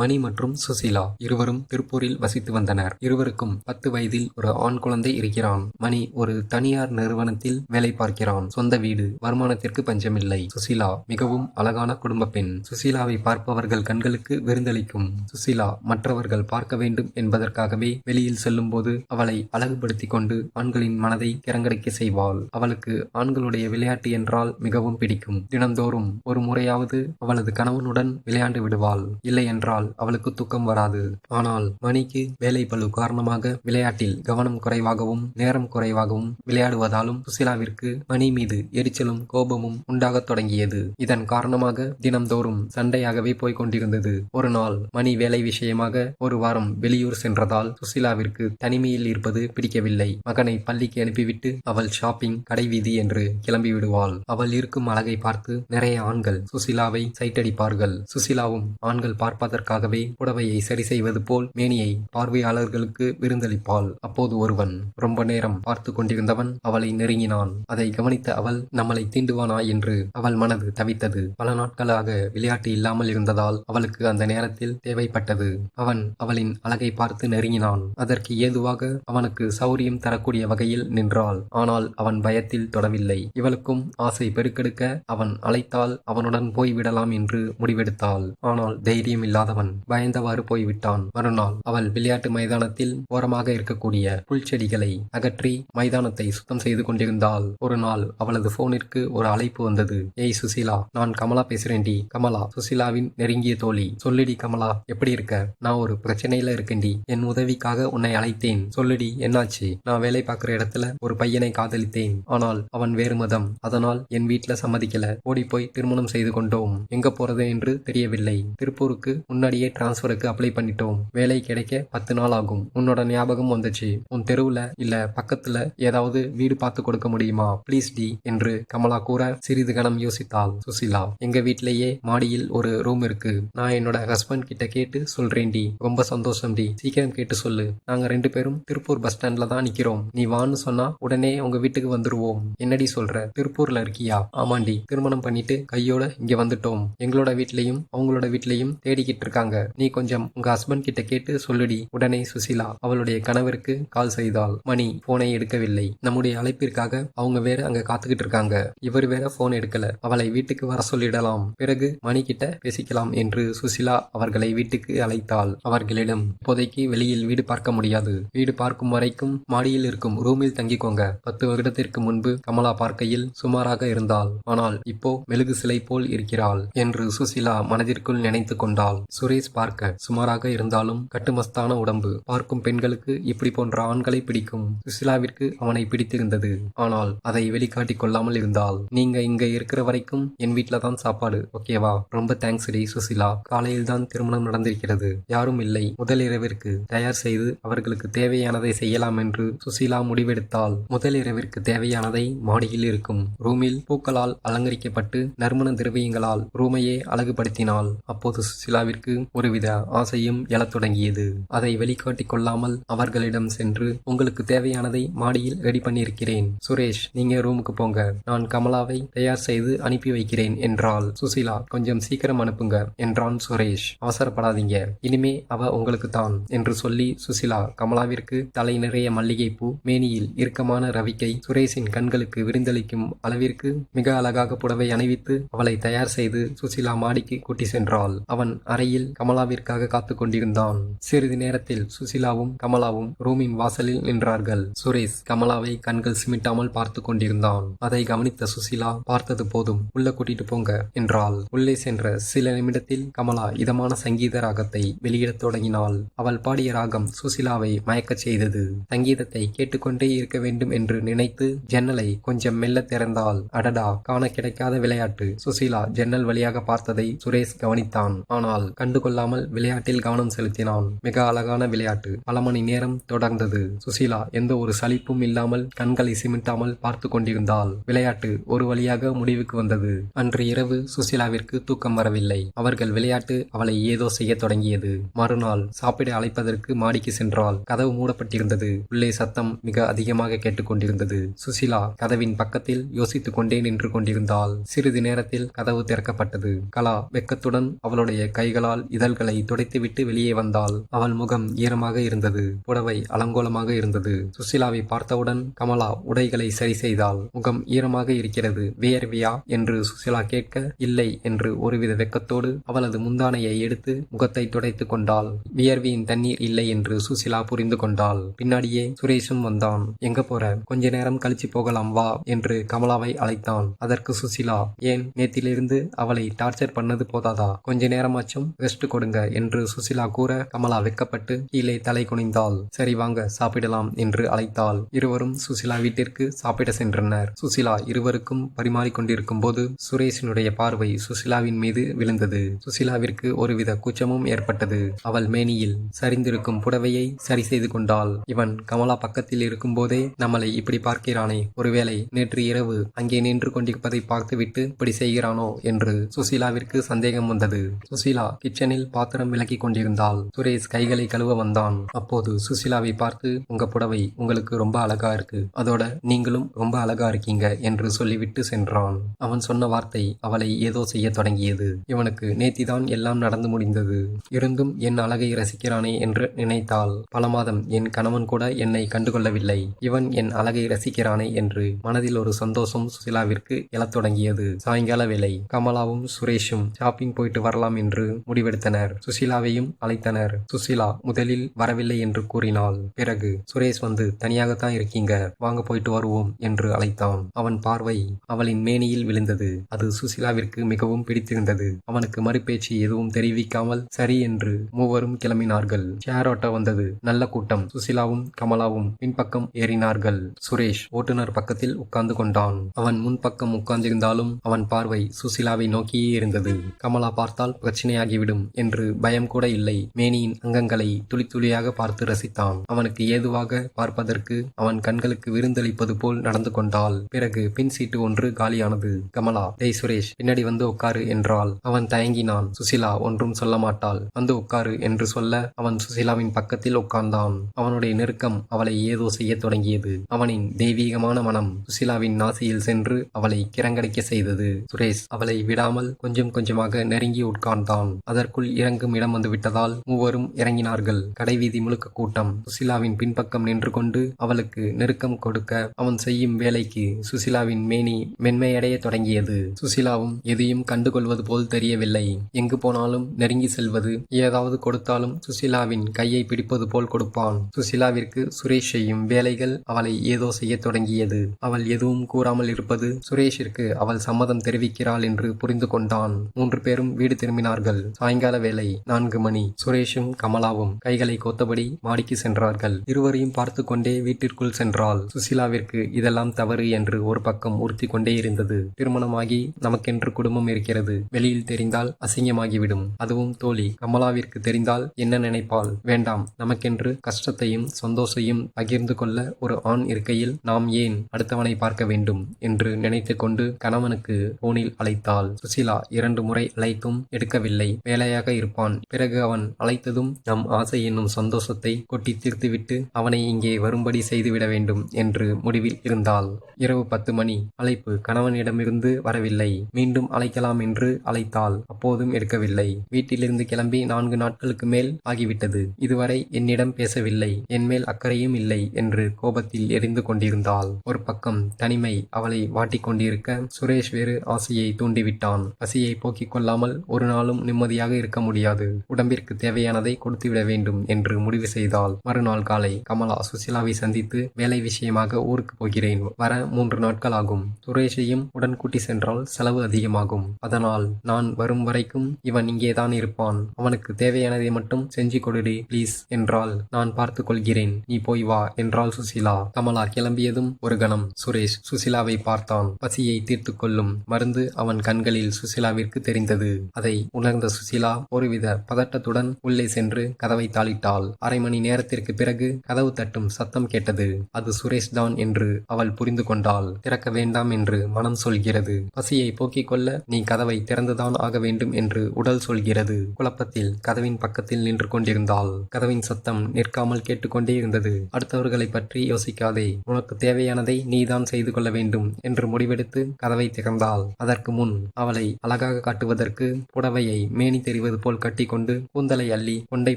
மணி மற்றும் சுசீலா இருவரும் திருப்பூரில் வசித்து வந்தனர். இருவருக்கும் 10 வயதில் ஒரு ஆண் குழந்தை இருக்கிறான். மணி ஒரு தனியார் நிறுவனத்தில் வேலை பார்க்கிறான். சொந்த வீடு, வருமானத்திற்கு பஞ்சமில்லை. சுசீலா மிகவும் அழகான குடும்ப பெண். சுசீலாவை பார்ப்பவர்கள் கண்களுக்கு விருந்தளிக்கும். சுசீலா மற்றவர்கள் பார்க்க வேண்டும் என்பதற்காகவே வெளியில் செல்லும் போது அவளை அழகுபடுத்திக் கொண்டு ஆண்களின் மனதை கிறங்கடிக்க செய்வாள். அவளுக்கு ஆண்களுடைய விளையாட்டு என்றால் மிகவும் பிடிக்கும். தினந்தோறும் ஒரு முறையாவது அவளது கணவனுடன் விளையாண்டு விடுவாள். இல்லை என்றால் அவளுக்கு தூக்கம் வராது. ஆனால் மணிக்கு வேலை பளு காரணமாக விளையாட்டில் கவனம் குறைவாகவும் நேரம் குறைவாகவும் விளையாடுவதாலும் சுசீலாவிற்கு மணி மீது எரிச்சலும் கோபமும் உண்டாகத் தொடங்கியது. இதன் காரணமாக தினம்தோறும் சண்டையாகவே போய்க் கொண்டிருந்தது. ஒரு நாள் மணி வேலை விஷயமாக ஒரு வாரம் வெளியூர் சென்றதால் சுசீலாவிற்கு தனிமையில் இருப்பது பிடிக்கவில்லை. மகனை பள்ளிக்கு அனுப்பிவிட்டு அவள் ஷாப்பிங், கடைவீதி என்று கிளம்பி விடுவாள். அவள் இருக்கும் அழகை பார்த்து நிறைய ஆண்கள் சுசீலாவை சைட்டடிப்பார்கள். சுசீலாவும் ஆண்கள் பார்ப்பதற்காகவே புடவையை சரி செய்வது போல் மேனியை பார்வையாளர்களுக்கு விருந்தளிப்பாள். அப்போது ஒருவன் ரொம்ப நேரம் பார்த்து கொண்டிருந்தவன் அவளை நெருங்கினான். அதை கவனித்த அவள் நம்மளை தீண்டுவானா என்று அவள் மனது தவித்தது. பல நாட்களாக விளையாட்டு இல்லாமல் இருந்ததால் அவளுக்கு அந்த நேரத்தில் தேவைப்பட்டது. அவன் அவளின் அழகை பார்த்து நெருங்கினான். அதற்கு ஏதுவாக அவனுக்கு சௌரியம் தரக்கூடிய வகையில் நின்றாள். ஆனால் அவன் பயத்தில் தொடவில்லை. இவளுக்கும் ஆசை பெருக்கெடுக்க அவன் அழைத்தால் அவனுடன் போய்விடலாம் என்று முடிவெடுத்தாள். ஆனால் தைரியம் இல்லாதவன் பயந்தவாறு போய்விட்டான். மறுநாள் அவள் விளையாட்டு மைதானத்தில் ஓரமாக இருக்கக்கூடிய புல்செடிகளை அகற்றி மைதானத்தை சுத்தம் செய்து கொண்டிருந்தாள். ஒரு நாள் அவளது போனிற்கு ஒரு அழைப்பு வந்தது. ஏய் சுசீலா, நான் கமலா பேசுறேன்டி. கமலா சுசீலாவின் நெருங்கிய தோழி. சொல்லுடி கமலா, எப்படி இருக்க? நான் ஒரு பிரச்சனையில இருக்கேன்டி. என் உதவிக்காக உன்னை அழைத்தேன். சொல்லுடி, என்னாச்சு? நான் வேலை பார்க்கிற இடத்துல ஒரு பையனை காதலித்தேன். ஆனால் அவன் வேறு மதம். அதனால் என் வீட்டுல சம்மதிக்கல. ஓடி போய் திருமணம் செய்து கொண்டோம். எங்க போறது என்று தெரியவில்லை. திருப்பூருக்கு முன்னாடியே டிரான்ஸ்பருக்கு அப்ளை பண்ணிட்டோம். வேலை கிடைக்க 10 நாள் ஆகும். உன்னோட ஞாபகம் வந்துச்சு. உன் தெருவுல இல்ல பக்கத்துல ஏதாவது வீடு பார்த்து கொடுக்க முடியுமா ப்ளீஸ் டி என்று கமலா கூற சிறிது கணம் யோசித்தாள் சுசீலா. எங்க வீட்டிலேயே மாடியில் ஒரு ரூம் இருக்கு. நான் என்னோட ஹஸ்பண்ட் கிட்ட கேட்டு சொல்றேன் டி. ரொம்ப சந்தோஷம் டி. சீக்கிரம் கேட்டு சொல்லு. நாங்க 2 பேரும் திருப்பூர் பஸ் ஸ்டாண்ட்ல தான் நிக்கிறோம். நீ வான்னு சொன்னா உடனே உங்க வீட்டுக்கு வந்துருவோம். என்னடி சொல்ற? திருப்பூர்ல இருக்கியா? ஆமாண்டி. திருமணம் பண்ணிட்டு கையோட இங்க வந்துட்டோம். எங்களோட வீட்லயும் அவங்களோட வீட்லயும் தேடிக்கிட்டு இருக்காங்க. நீ கொஞ்சம் உங்க ஹஸ்பண்ட் கிட்ட கேட்டு சொல்லுடி. உடனே சுசீலா அவளுடைய கணவருக்கு கால் செய்தாள். மணி போனை எடுக்கவில்லை. நம்முடைய அழைப்பிற்காக அவங்க வேற அங்க காத்துக்கிட்டு இருக்காங்க. இவர் வேற போன் எடுக்கல. அவளை வீட்டுக்கு வர சொல்லிடலாம். பிறகு மணி கிட்ட பேசிக்கலாம் என்று சுசீலா அவர்களை வீட்டுக்கு அழைத்தாள். அவர்களிடம் இப்போதைக்கு வெளியில் வீடு பார்க்க முடியாது. வீடு பார்க்கும் வரைக்கும் மாடியில் இருக்கும் ரூமில் தங்கிக்கோங்க. 10 வருடத்திற்கு முன்பு கமலா பார்க்கையில் சுமாராக இருந்தாள். ஆனால் இப்போ மெழுகு சிலை போல் இருக்கிறாள் என்று சுசீலா மனதிற்குள் நினைத்து கொண்டாள். சுரேஷ் பார்க்க சுமாராக இருந்தாலும் கட்டுமஸ்தான உடம்பு. பார்க்கும் பெண்களுக்கு இப்படி போன்ற ஆண்களை பிடிக்கும். சுசீலாவிற்கு அவனை பிடித்திருந்தது. ஆனால் அதை வெளிக்காட்டிக் கொள்ளாமல் இருந்தாள். நீங்க இங்க இருக்கிற வரைக்கும் என் வீட்டுல தான் சாப்பாடு, ஓகேவா? ரொம்ப தேங்க்ஸ் டி சுசீலா. காலையில் தான் திருமணம் நடந்திருக்கிறது. யாரும் இல்லை. முதல் இரவிற்கு தயார் செய்து அவர்களுக்கு தேவையானதை செய்யலாம் என்று சுசீலா முடிவெடுத்தாள். முதல் இரவிற்கு தேவையானதை மாடியில் இருக்கும் ரூமில் பூக்களால் அலங்கரிக்கப்பட்டு நறுமண திரவியங்களால் ரூமையே அழகுபடுத்தினாள். அப்போது சுசீலாவிற்கு ஒருவித ஆசையும் எழத் தொடங்கியது. அதை வெளிக்காட்டிக் கொள்ளாமல் அவர்களிடம் சென்று உங்களுக்கு தேவையானதை மாடியில் ரெடி பண்ணியிருக்கிறேன். சுரேஷ், நீங்க ரூமுக்கு போங்க. நான் கமலாவை தயார் செய்து அனுப்பி வைக்கிறேன் என்றாள் சுசீலா. கொஞ்சம் சீக்கிரம் அனுப்புங்க என்றான் சுரேஷ். அவசரப்படாதீங்க, இனிமே அவ உங்களுக்கு தான் என்று சொல்லி சுசீலா கமலாவிற்கு தலை நிறைய மல்லிகைப்பூ, மேனியில் இறுக்கமான ரவிக்கை சுரேஷின் கண்களுக்கு விருந்தளிக்கும் அளவிற்கு மிக அழகாக புடவை அணிவித்து அவளை தயார் செய்து சுசீலா மாடிக்கு கூட்டி சென்றாள். அவன் அறையில் கமலாவிற்காக காத்து கொண்டிருந்தான். சிறிது நேரத்தில் சுசீலாவும் கமலாவும் ரூமின் வாசலில் நின்றார்கள். சுரேஷ் கமலாவை கண்கள் சிமிட்டாமல் பார்த்து கொண்டிருந்தான். அதை கவனித்த சுசீலா, பார்த்தது போதும், உள்ள கூட்டிட்டு போங்க என்றாள். உள்ளே சென்ற சில நிமிடத்தில் கமலா இதமான சங்கீத ராகத்தை வெளியிடத் தொடங்கினாள். அவள் பாடிய ராகம் சுசீலாவை மயக்கச் செய்தது. சங்கீதத்தை கேட்டுக்கொண்டே இருக்க வேண்டும் என்று நினைத்து ஜன்னலை கொஞ்சம் மெல்ல திறந்தாள். அடடா, காண கிடைக்காத விளையாட்டு. சுசீலா ஜன்னல் வழியாக பார்த்ததை சுரேஷ் கவனித்தான். ஆனால் கண்டுகொள்ளாமல் விளையாட்டில் கவனம் செலுத்தினான். மிக அழகான விளையாட்டு பல மணி நேரம் தொடர்ந்தது. சுசீலா எந்த ஒரு சலிப்பும் இல்லாமல் கண்களை சிமிட்டாமல் பார்த்து கொண்டிருந்தாள். விளையாட்டு ஒரு வழியாக முடிவுக்கு வந்தது. அன்று இரவு சுசீலாவிற்கு தூக்கம் வரவில்லை. அவர்கள் விளையாட்டு அவளை ஏதோ செய்ய தொடங்கியது. மறுநாள் சாப்பிட அழைப்பதற்கு மாடிக்கு சென்றாள். கதவு மூடப்பட்டிருந்தது. உள்ளே சத்தம் மிக அதிகமாக கேட்டுக்கொண்டிருந்தது. சுசீலா கதவின் பக்கத்தில் யோசித்துக் கொண்டே நின்று கொண்டிருந்தாள். சிறிது நேரத்தில் கதவு திறக்கப்பட்டது. கலா வெக்கத்துடன் அவளுடைய கைகளால் கைகளால் இதழ்களை துடைத்துவிட்டு வெளியே வந்தாள். அவள் முகம் ஈரமாக இருந்தது. புடவை அலங்கோலமாக இருந்தது. சுசிலாவை பார்த்தவுடன் கமலா உடைகளை சரி செய்தாள். முகம் ஈரமாக இருக்கிறது, வியர்வியா என்று சுசிலா கேட்க, இல்லை என்று ஒருவித வெட்கத்தோடு அவளது முந்தானையை எடுத்து முகத்தை துடைத்து கொண்டாள். வியர்வியின் தண்ணீர் இல்லை என்று சுசிலா புரிந்து கொண்டாள். பின்னாடியே சுரேஷும் வந்தான். எங்க போற? கொஞ்ச நேரம் கழிச்சு போகலாம் வா என்று கமலாவை அழைத்தான். அதற்கு சுசிலா, ஏன் நேத்திலிருந்து அவளை டார்ச்சர் பண்ணது போதாதா? கொஞ்ச நேரமாச்சும் ரெஸ்ட் கொடுங்க என்று சுசிலா கூற கமலா வெக்கப்பட்டு கீழே தலை குனிந்தாள். சரி வாங்க சாப்பிடலாம் என்று அழைத்தாள். இருவரும் சுசிலா வீட்டிற்கு சாப்பிட சென்றனர். சுசிலா இருவருக்கும் பரிமாறிக்கொண்டிருக்கும் போது சுரேஷினுடைய பார்வை சுசிலாவின் மீது விழுந்தது. சுசிலாவிற்கு ஒருவித கூச்சமும் ஏற்பட்டது. அவள் மேனியில் சரிந்திருக்கும் புடவையை சரி செய்து கொண்டாள். இவன் கமலா பக்கத்தில் இருக்கும் போதே நம்மளை இப்படி பார்க்கிறானே, ஒருவேளை நேற்று இரவு அங்கே நின்று கொண்டிருப்பதை பார்த்துவிட்டு இப்படி செய்கிறானோ என்று சுசிலாவிற்கு சந்தேகம் வந்தது. சுசிலா கிச்சனில் பாத்திரம் விளக்கி கொண்டிருந்தாள். சுரேஷ் கைகளை கழுவ வந்தான். அப்போது சுசிலாவை பார்த்து, உங்க புடவை உங்களுக்கு ரொம்ப அழகா இருக்கு, அதோட நீங்களும் ரொம்ப அழகா இருக்கீங்க என்று சொல்லிவிட்டு சென்றான். அவன் சொன்ன வார்த்தை அவளை ஏதோ செய்ய தொடங்கியது. இவனுக்கு நேத்திதான் எல்லாம் நடந்து முடிந்தது. இருந்தும் என் அழகை ரசிக்கிறானே என்று நினைத்தாள். பல மாதம் என் கணவன் கூட என்னை கண்டுகொள்ளவில்லை, இவன் என் அழகை ரசிக்கிறானே என்று மனதில் ஒரு சந்தோஷம் சுசிலாவிற்கு எழத் தொடங்கியது. சாயங்கால வேளை கமலாவும் சுரேஷும் ஷாப்பிங் போயிட்டு வரலாம் என்று முடிவெடுத்தனர். சுசிலாவையும் அழைத்தனர். சுசிலா முதலில் வரவில்லை என்று கூறினாள். பிறகு சுரேஷ் வந்து, தனியாகத்தான் இருக்கீங்க, வாங்க போயிட்டு வருவோம் என்று அழைத்தான். அவன் பார்வை அவளின் மேனியில் விழுந்தது. அது சுசிலாவிற்கு மிகவும் பிடித்திருந்தது. அவனுக்கு மறுபேச்சு எதுவும் தெரிவிக்காமல் சரி என்று மூவரும் கிளம்பினார்கள். ஷேர் ஆட்டோ வந்தது. நல்ல கூட்டம். சுசிலாவும் கமலாவும் பின்பக்கம் ஏறினார்கள். சுரேஷ் ஓட்டுநர் பக்கத்தில் உட்கார்ந்து கொண்டான். அவன் முன்பக்கம் உட்கார்ந்திருந்தாலும் அவன் பார்வை சுசிலாவை நோக்கியே இருந்தது. கமலா பார்த்தால் பிரச்சனையாகிவிடும் என்று பயம் கூட இல்லை. மேனியின் அங்கங்களை துளி துளியாக பார்த்து ரசித்தான். அவனுக்கு ஏதுவாக பார்ப்பதற்கு அவன் கண்களுக்கு விருந்தளிப்பது போல் நடந்து கொண்டாள். பிறகு பின் சீட்டு ஒன்று காலியானது. கமலா, டேய் சுரேஷ், பின்னாடி வந்து உட்காரு என்றாள். அவன் தயங்கினான். சுசிலா ஒன்றும் சொல்ல மாட்டாள். வந்து உட்காரு என்று சொல்ல அவன் சுசிலாவின் பக்கத்தில் உட்கார்ந்தான். அவனுடைய நெருக்கம் அவளை ஏதோ செய்ய தொடங்கியது. அவனின் தெய்வீகமான மனம் சுசிலாவின் நாசியில் சென்று அவளை கிறங்கடிக்க செய்தது. சுரேஷ் அவளை விடாமல் கொஞ்சம் கொஞ்சமாக நெருங்கி உட்கார்ந்தான். அதற்குள் இறங்கும் இடம் வந்து விட்டதால் மூவரும் இறங்கினார்கள். கடைவீதி முழுக்க கூட்டம். சுசிலாவின் பின்பக்கம் நின்று கொண்டு அவளுக்கு நெருக்கம் கொடுக்க அவன் செய்யும் வேலைக்கு சுசிலாவின் மேனி மென்மையடைய தொடங்கியது. சுசிலாவும் எதையும் கண்டுகொள்வது போல் தெரியவில்லை. எங்கு போனாலும் நெருங்கி செல்வது, ஏதாவது கொடுத்தாலும் சுசிலாவின் கையை பிடிப்பது போல் கொடுப்பான். சுசிலாவிற்கு சுரேஷ் செய்யும் வேலைகள் அவளை ஏதோ செய்ய தொடங்கியது. அவள் எதுவும் கூறாமல் இருப்பது சுரேஷிற்கு அவள் சம்மதம் தெரிவிக்கிறாள் என்று புரிந்து கொண்டான். 3 பேரும் வீடு திரும்பினார்கள். சாயங்கால வேளை 4 மணி. சுரேஷும் கமலாவும் கைகளை கோத்தபடி மாடிக்கு சென்றார்கள். இருவரையும் பார்த்து கொண்டே வீட்டிற்குள் சென்றாள். சுசிலாவிற்கு இதெல்லாம் தவறு என்று ஒரு பக்கம் உறுத்தி கொண்டே இருந்தது. திருமணமாகி நமக்கென்று குடும்பம் இருக்கிறது, வெளியில் தெரிந்தால் அசிங்கமாகிவிடும். அதுவும் தோழி கமலாவிற்கு தெரிந்தால் என்ன நினைப்பாள்? வேண்டாம், நமக்கென்று கஷ்டத்தையும் சந்தோஷத்தையும் பகிர்ந்து கொள்ள ஒரு ஆண் இருக்கையில் நாம் ஏன் அடுத்தவனை பார்க்க வேண்டும் என்று நினைத்து கொண்டு கணவனுக்கு போனில் அழைத்தாள். சுசிலா 2 முறை அழைத்தும் எடுக்கவில்லை. வேலையாக இருப்பான். பிறகு அவன் அழைத்ததும் நம் ஆசை என்னும் சந்தோஷத்தை கொட்டி தீர்த்துவிட்டு அவனை இங்கே வரும்படி செய்துவிட வேண்டும் என்று முடிவில் இருந்தாள். இரவு 10 மணி. அழைப்பு கணவனிடமிருந்து வரவில்லை. மீண்டும் அழைக்கலாம் என்று அழைத்தாள். அப்போதும் எடுக்கவில்லை. வீட்டிலிருந்து கிளம்பி 4 நாட்களுக்கு மேல் ஆகிவிட்டது. இதுவரை என்னிடம் பேசவில்லை, என் மேல் அக்கறையும் இல்லை என்று கோபத்தில் எரிந்து கொண்டிருந்தாள். ஒரு பக்கம் தனிமை அவளை வாட்டிக் கொண்டிருக்க சுரேஷ் வேறு ஆசையை தூண்டிவிட்டான். பசியை போக்கிக் கொள்ளாமல் ஒரு நாளும் நிம்மதியாக இருக்க முடியாது. உடம்பிற்கு தேவையானதை கொடுத்துவிட வேண்டும் என்று முடிவு செய்தாள். மறுநாள் காலை கமலா சுசிலாவை சந்தித்து, வேலை விஷயமாக ஊருக்கு போகிறேன், வர 3 நாட்கள் ஆகும். சுரேஷையும் உடன் கூட்டி சென்றால் செலவு அதிகமாகும். அதனால் நான் வரும் வரைக்கும் இவன் இங்கேதான் இருப்பான். அவனுக்கு தேவையானதை மட்டும் செஞ்சு கொடுடி பிளீஸ் என்றால், நான் பார்த்து கொள்கிறேன், நீ போய் வா என்றாள் சுசிலா. கமலா கிளம்பியதும் ஒரு கணம் சுரேஷ் சுசிலாவை பார்த்தான். பசியை தீர்த்து கொள்ளும் மருந்து அவன் கண்களில் சுசிலாவிற்கு தெரிந்தது. அதை உணர்ந்த சுசிலா ஒருவித பதட்டத்துடன் உள்ளே சென்று கதவை தாளிட்டாள். அரை மணி நேரத்திற்கு பிறகு கதவு தட்டும் சத்தம் கேட்டது. அது சுரேஷ் தான் என்று அவள் புரிந்து கொண்டாள். திறக்க வேண்டாம் என்று மனம் சொல்கிறது. பசியை போக்கிக் கொள்ள நீ கதவை திறந்துதான் ஆக வேண்டும் என்று உடல் சொல்கிறது. குழப்பத்தில் கதவின் பக்கத்தில் நின்று கொண்டிருந்தாள். கதவின் சத்தம் நிற்காமல் கேட்டுக்கொண்டே இருந்தது. அடுத்தவர்களை பற்றி யோசிக்காதே, உனக்கு தேவையானதை நீதான் செய்து கொள்ள வேண்டும் என்று முடிவெடுத்து கதவை திறந்தாள். அதற்கு முன் அவளை அழகாக காட்டுவதற்கு புடவையை மேனி தெரிவது போல் கட்டிக்கொண்டு கூந்தலை அள்ளி கொண்டை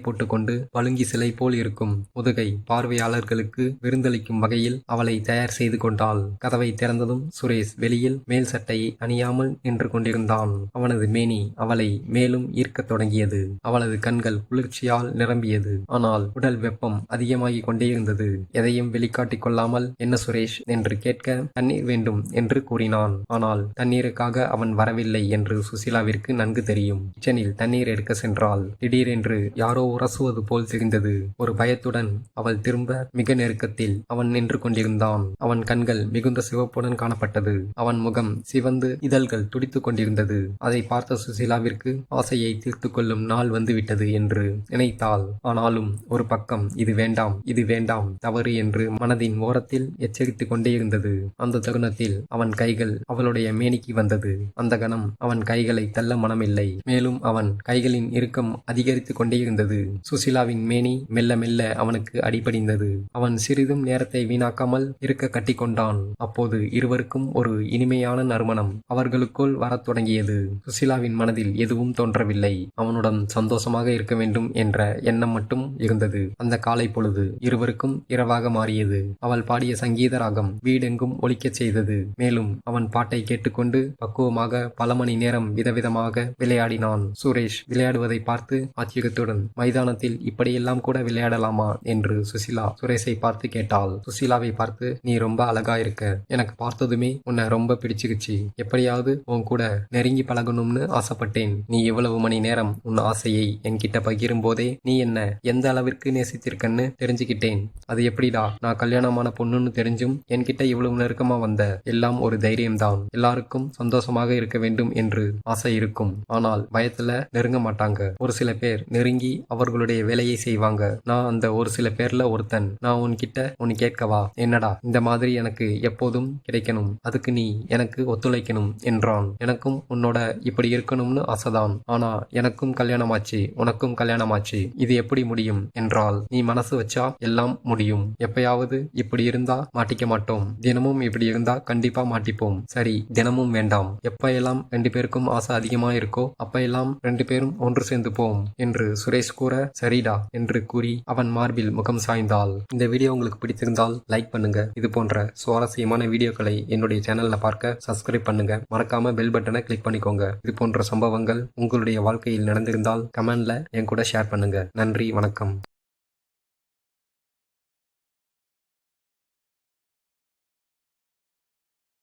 போட்டுக்கொண்டு பழுங்கி சிலை போல் இருக்கும் முதுகை பார்வையாளர்களுக்கு விருந்தளிக்கும் வகையில் அவளை தயார் செய்து கொண்டாள். கதவை திறந்ததும் சுரேஷ் வெளியில் மேல் சட்டையை அணியாமல் நின்று கொண்டிருந்தான். அவனது மேனி அவளை மேலும் ஈர்க்கத் தொடங்கியது. அவளது கண்கள் குளிர்ச்சியால் நிரம்பியது. ஆனால் உடல் வெப்பம் அதிகமாகிக் கொண்டே இருந்தது. எதையும் வெளிக்காட்டிக் கொள்ளாமல், என்ன சுரேஷ் என்று கேட்க, தண்ணீர் வேண்டும் என்று கூறினான். ஆனால் தண்ணீருக்காக அவன் வரவில்லை என்று சுசீலாவிற்கு நன்கு தெரியும். கிச்சனில் தண்ணீர் எடுக்க சென்றாள். திடீரென்று யாரோ உரசுவது போல் தெரிந்தது. ஒரு பயத்துடன் அவள் திரும்ப மிக நெருக்கத்தில் அவன் நின்று கொண்டிருந்தான். அவன் கண்கள் மிகுந்த சிவப்புடன் காணப்பட்டது. அவன் முகம் சிவந்து இதழ்கள் துடித்துக் கொண்டிருந்தது. அதை பார்த்த சுசீலாவிற்கு ஆசையை தீர்த்து கொள்ளும் நாள் வந்துவிட்டது என்று நினைத்தாள். ஆனாலும் ஒரு பக்கம் இது வேண்டாம், இது வேண்டாம், தவறு என்று மனதின் ஓரத்தில் எச்சரித்துக் கொண்டே இருந்தது. அந்த தருணத்தில் அவன் கைகள் அவளுடைய மேனிக்கு வந்தது. அந்த கணம் அவன் கைகளை தள்ள மனமில்லை. மேலும் அவன் கைகளின் இறுக்கம் அதிகரித்துக் கொண்டே இருந்தது. சுசீலாவின் மேனி மெல்ல மெல்ல அவனுக்கு அடிபடிந்தது. அவன் சிறிதும் நேரத்தை வீணாக்காமல் இருக்க கட்டிக்கொண்டான். அப்போது இருவருக்கும் ஒரு இனிமையான நறுமணம் அவர்களுக்குள் வரத் தொடங்கியது. சுசீலாவின் மனதில் எதுவும் தோன்றவில்லை. அவனுடன் சந்தோஷமாக இருக்க வேண்டும் என்ற எண்ணம் மட்டும் இருந்தது. அந்த காலை பொழுது இருவருக்கும் இரவாக மாறியது. அவள் பாடிய சங்கீத ராகம் வீடெங்கும் ஒலிக்கச் செய்தது. மேலும் அவன் பாட்டை கேட்டுக்கொண்டு பக்குவமாக பல மணி நேரம் விதவிதமாக விளையாடினான். சுரேஷ் விளையாடுவதை பார்த்து ஆச்சரியத்துடன், மைதானத்தில் இப்படியெல்லாம் கூட விளையாடலாமா என்று சுசீலா சுரேஷை பார்த்து கேட்டாள். சுசீலாவை பார்த்து, நீ ரொம்ப அழகா இருக்க, எனக்கு பார்த்ததுமே உன்னை ரொம்ப பிடிச்சிருச்சு, எப்படியாவது உன் கூட நெருங்கி பழகணும்னு ஆசைப்பட்டேன். நீ இவ்வளவு மணி நேரம் உன் ஆசையை என்கிட்ட பகிரும் போதே நீ என்ன எந்த அளவிற்கு நேசித்திருக்கன்னு தெரிஞ்சுக்கிட்டேன். அது எப்படிடா, நான் கல்யாணமான பொண்ணுன்னு தெரிஞ்சும் என்கிட்ட இவ்வளவு நெருக்கமா வந்த? எல்லாம் ஒரு தைரியம்தான். எல்லாருக்கும் சந்தோஷமாக இருக்க வேண்டும் என்று ஆசை இருக்கும். ஆனால் பயத்துல நெருங்க மாட்டாங்க. ஒரு சில பேர் நெருங்கி அவர்களுடைய வேலையை செய்வாங்க. நான் அந்த ஒரு சில பேர்ல ஒருத்தன். நான் உன்கிட்ட ஒன்னு கேட்கவா? என்னடா, இந்த மாதிரி எனக்கு எப்போதும் கிடைக்கணும், அதுக்கு நீ எனக்கு ஒத்துழைக்கணும் என்றான். எனக்கும் உன்னோட இப்படி இருக்கணும்னு ஆசைதான். ஆனா எனக்கும் கல்யாணமாச்சு, உனக்கும் கல்யாணமாச்சு, இது எப்படி முடியும் என்றால், நீ மனசு வச்சா எல்லாம் முடியும். எப்பயாவது இப்படி இருந்தா மாட்டிக்க மாட்டோம், தினமும் இப்படி இருந்தா கண்டிப்பா மாட்டிப்போம். சரி, தினமும் வேண்டாம், எப்ப எல்லாம் 2 பேருக்கும் ஆசை அதிகமா இருக்கோ அப்ப எல்லாம் 2 பேரும் ஒன்று சேர்ந்து போம் என்று சுரேஷ் கூற, சரிடா என்று கூறி அவன் மார்பில் முகம் சாய்ந்தாள். இந்த வீடியோ உங்களுக்கு பிடித்திருந்தால் லைக் பண்ணுங்க. இது போன்ற சுவாரஸ்யமான வீடியோக்களை என்னுடைய சேனல்ல பார்க்க சப்ஸ்கிரைப் பண்ணுங்க. மறக்காம பெல் பட்டனை கிளிக் பண்ணிக்கோங்க. இது போன்ற சம்பவங்கள் உங்களுடைய வாழ்க்கையில் நடந்திருந்தால் கமெண்ட்ல என் கூட ஷேர் பண்ணுங்க. நன்றி, வணக்கம்.